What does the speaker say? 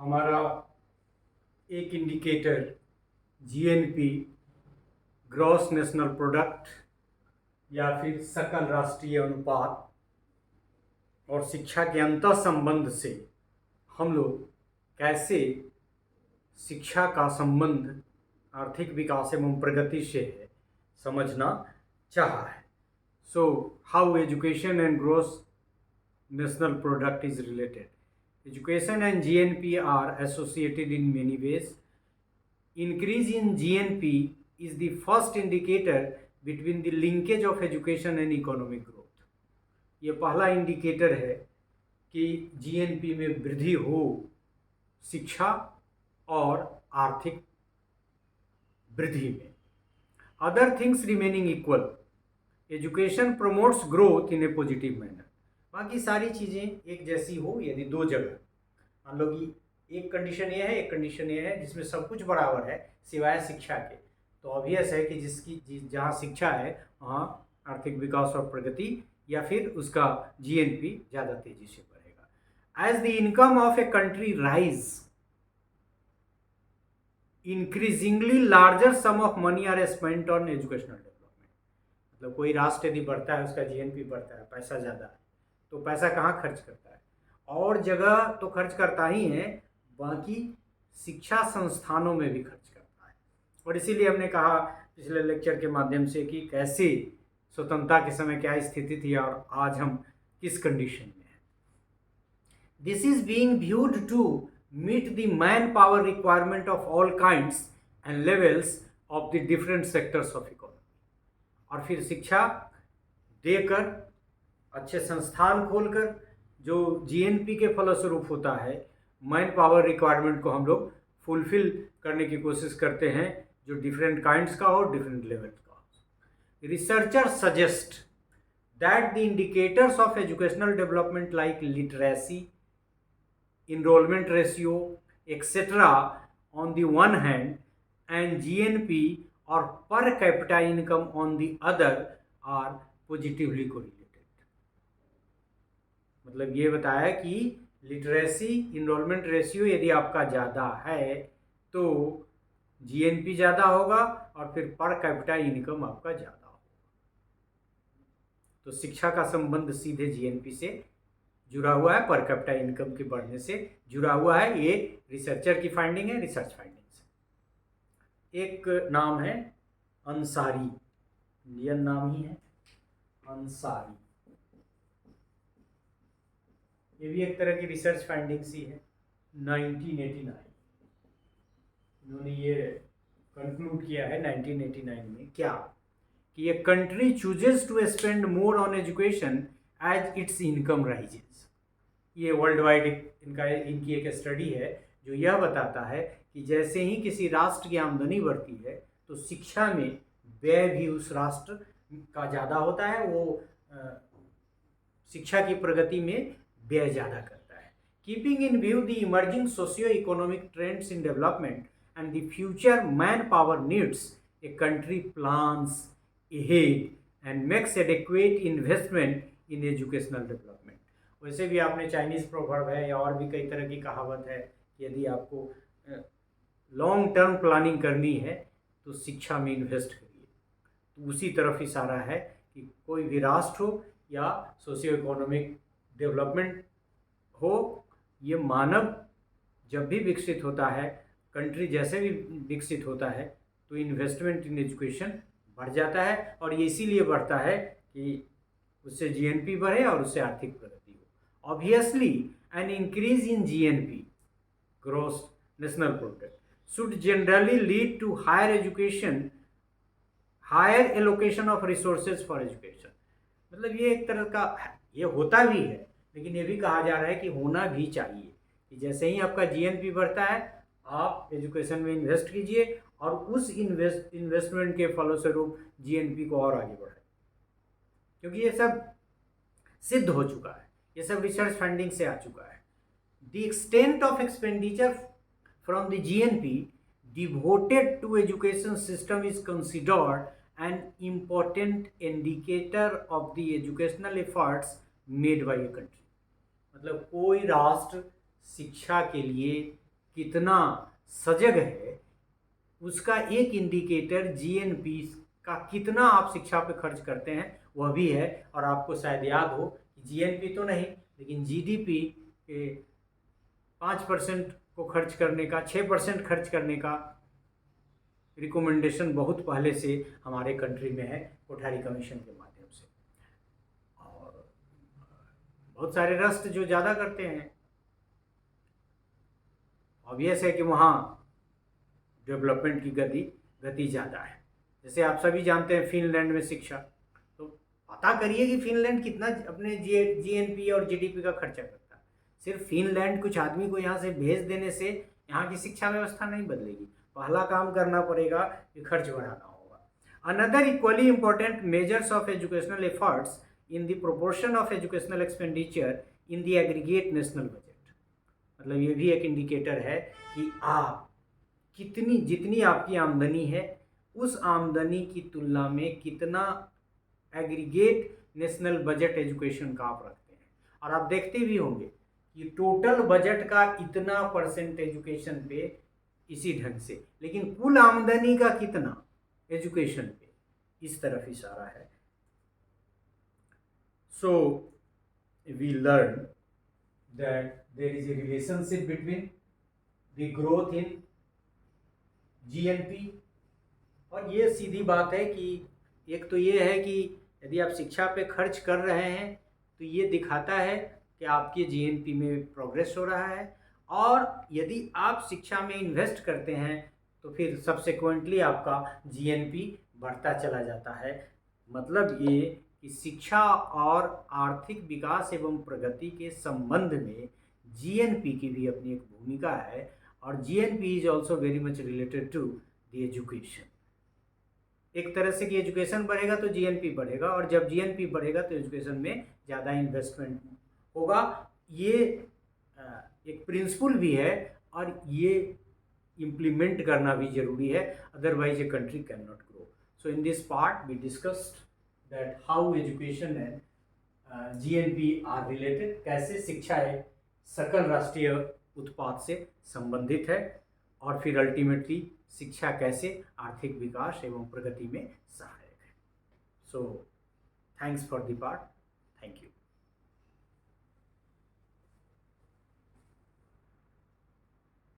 हमारा एक indicator GNP, gross national product या फिर सकल राष्ट्रीय अनुपात और शिक्षा के अंतः संबंध से हम लोग कैसे शिक्षा का संबंध आर्थिक विकास एवं प्रगति से है समझना चाहा है। So how education and gross national product is related. Education and GNP are associated in many ways. Increase in GNP is the first indicator between the linkage of education and economic growth. ये पहला indicator है कि GNP में वृद्धि हो शिक्षा और आर्थिक वृद्धि में। Other things remaining equal, education promotes growth in a positive manner. बाकी सारी चीज़ें एक जैसी हो यदि दो जगह, मान लो कि एक कंडीशन ये है, एक कंडीशन ये है जिसमें सब कुछ बराबर है सिवाय शिक्षा के, तो ऑब्वियस है कि जहाँ शिक्षा है वहाँ आर्थिक विकास और प्रगति या फिर उसका जीएनपी ज़्यादा तेजी से बढ़ेगा। As the income of a country rise, increasingly larger sum of money are spent on educational development. मतलब कोई राष्ट्र यदि बढ़ता है, उसका जीएनपी बढ़ता है, पैसा ज़्यादा है, तो पैसा कहाँ खर्च करता है? और जगह तो खर्च करता ही है, बाकी शिक्षा संस्थानों में भी खर्च करता है। और इसीलिए हमने कहा पिछले लेक्चर के माध्यम से कि कैसे स्वतंत्रता के समय क्या स्थिति थी और आज हम किस कंडीशन में हैं। This is being viewed to meet the man power requirement of all kinds and levels of the different sectors of economy. और फिर शिक्षा देकर, अच्छे संस्थान खोलकर, जो जीएनपी के फलस्वरूप होता है, मैन पावर रिक्वायरमेंट को हम लोग फुलफिल करने की कोशिश करते हैं, जो डिफरेंट काइंड्स का हो, डिफरेंट लेवल्स का हो। Researcher suggest that the indicators of educational development like literacy, enrollment ratio, etc. on the one hand and GNP or per capita income on the other are positively correlated. मतलब ये बताया कि literacy, enrolment ratio यदि आपका ज़्यादा है तो GNP ज़्यादा होगा और फिर पर कैपिटा इनकम आपका ज़्यादा होगा। तो शिक्षा का संबंध सीधे जीएनपी से जुड़ा हुआ है, पर कैपिटा इनकम के बढ़ने से जुड़ा हुआ है। ये रिसर्चर की फाइंडिंग है, रिसर्च फाइंडिंग्स। एक नाम है अंसारी, इंडियन नाम ही है अंसारी। ये भी एक तरह की रिसर्च फाइंडिंग्स ही है। 1989 इन्होंने ये कंक्लूड किया है 1989 में, क्या कि a country chooses to spend more on education as its income rises. ये वर्ल्ड वाइड इनकी एक स्टडी है जो यह बताता है कि जैसे ही किसी राष्ट्र की आमदनी बढ़ती है तो शिक्षा में व्यय भी उस राष्ट्र का ज़्यादा होता है, वो शिक्षा की प्रगति में व्यय ज़्यादा करता है। Keeping in view the emerging socio economic trends in development and the future man power needs, a country plans ahead and makes adequate investment in educational development. वैसे भी आपने चाइनीज़ प्रोवर्ब है या और भी कई तरह की कहावत है, यदि आपको लॉन्ग टर्म प्लानिंग करनी है तो शिक्षा में इन्वेस्ट करिए। तो उसी तरफ इशारा है कि कोई भी राष्ट्र हो या सोशियो इकोनॉमिक डेवलपमेंट हो, ये मानव जब भी विकसित होता है, कंट्री जैसे भी विकसित होता है, तो इन्वेस्टमेंट इन एजुकेशन बढ़ जाता है। और ये इसीलिए बढ़ता है कि उससे जीएनपी बढ़े और उससे आर्थिक प्रगति हो। Obviously an increase in GNP, gross national product, should generally lead to higher education, higher allocation of resources for education। मतलब ये एक तरह का, ये होता भी है, लेकिन ये भी कहा जा रहा है कि होना भी चाहिए कि जैसे ही आपका जीएनपी बढ़ता है आप एजुकेशन में इन्वेस्ट कीजिए और उस इन्वेस्टमेंट के फलस्वरूप जीएनपी को और आगे बढ़ाए, क्योंकि ये सब सिद्ध हो चुका है, ये सब रिसर्च फंडिंग से आ चुका है। The extent of expenditure from the GNP devoted to education system is considered an important indicator of the educational efforts made by a country। मतलब कोई राष्ट्र शिक्षा के लिए कितना सजग है, उसका एक इंडिकेटर जीएनपी का कितना आप शिक्षा पे खर्च करते हैं वह भी है। और आपको शायद याद हो कि जीएनपी तो नहीं, लेकिन जीडीपी के 5% को खर्च करने का, 6% खर्च करने का रिकमेंडेशन बहुत पहले से हमारे कंट्री में है, कोठारी कमीशन के माध्यम से। और बहुत सारे राष्ट्र जो ज़्यादा करते हैं, ऑब्वियस है कि वहाँ डेवलपमेंट की गति ज़्यादा है। जैसे आप सभी जानते हैं फिनलैंड में शिक्षा, तो पता करिए कि फिनलैंड कितना अपने जीएनपी और जीडीपी का खर्चा करता है। सिर्फ फिनलैंड कुछ आदमी को यहाँ से भेज देने से यहाँ की शिक्षा व्यवस्था नहीं बदलेगी। पहला काम करना पड़ेगा कि खर्च बढ़ाना होगा। Another equally important measures of educational efforts in the proportion of educational expenditure in the aggregate national budget. मतलब ये भी एक इंडिकेटर है कि आप जितनी आपकी आमदनी है उस आमदनी की तुलना में कितना एग्रीगेट नेशनल बजट एजुकेशन का आप रखते हैं। और आप देखते भी होंगे कि टोटल बजट का इतना परसेंट एजुकेशन पे, इसी ढंग से, लेकिन कुल आमदनी का कितना एजुकेशन पे, इस तरफ इशारा है। So we learn that there is a relationship between the growth in GNP. और ये सीधी बात है कि एक तो ये है कि यदि आप शिक्षा पे खर्च कर रहे हैं तो ये दिखाता है कि आपके जीएनपी में प्रोग्रेस हो रहा है। और यदि आप शिक्षा में इन्वेस्ट करते हैं तो फिर सब्सिक्वेंटली आपका जीएनपी बढ़ता चला जाता है। मतलब ये कि शिक्षा और आर्थिक विकास एवं प्रगति के संबंध में जीएनपी की भी अपनी एक भूमिका है। और GNP is also very much related to the education. एक तरह से कि एजुकेशन बढ़ेगा तो जीएनपी बढ़ेगा, और जब जीएनपी बढ़ेगा तो एजुकेशन में ज़्यादा इन्वेस्टमेंट होगा। ये एक प्रिंसिपल भी है और ये इम्प्लीमेंट करना भी जरूरी है, otherwise a country can not grow. So in this part we discussed that how education and GNP are related, कैसे शिक्षा एक सकल राष्ट्रीय उत्पाद से संबंधित है, और फिर अल्टीमेटली शिक्षा कैसे आर्थिक विकास एवं प्रगति में सहायक है। So thanks for the part.